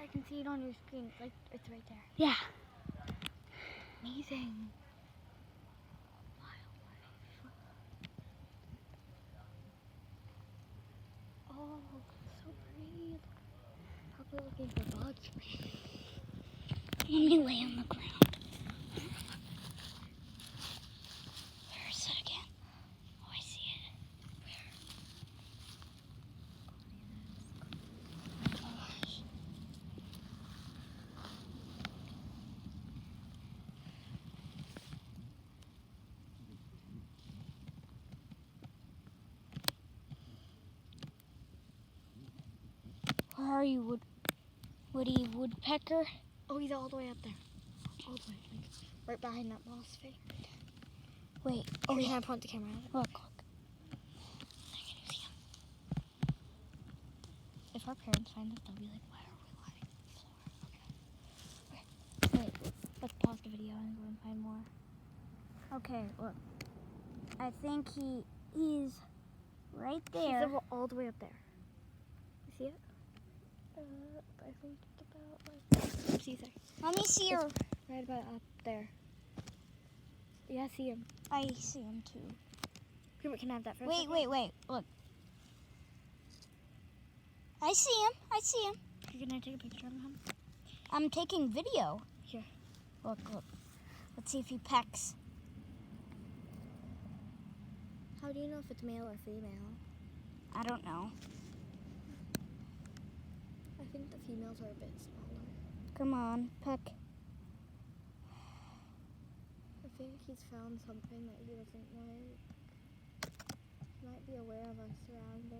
I can see it on your screen. Like, it's right there. Yeah. Amazing. Oh, so pretty. Probably looking for bugs. Let me lay on the ground. Where is it again? Oh, I see it. Where? Gosh. Where are you, Woody woodpecker? Oh, he's all the way up there. All the way, like, right behind that moss thing. Wait. Oh, Okay. can I point the camera at it? Look. I can see him. If our parents find it, they'll be like, why are we lying on the floor? Okay. Wait, let's pause the video and go and find more. Okay, look. I think he's right there. He's all the way up there. You see it? I think it's about like... See, sorry. Let me see her. Right about up there. Yeah, I see him. I see him too. Here, we can have that for a Wait. Look. I see him. Can I take a picture of him? I'm taking video. Here. Look. Let's see if he pecks. How do you know if it's male or female? I don't know. I think the females are a bit smaller. Come on, peck. I think he's found something that he doesn't like. He might be aware of our surroundings.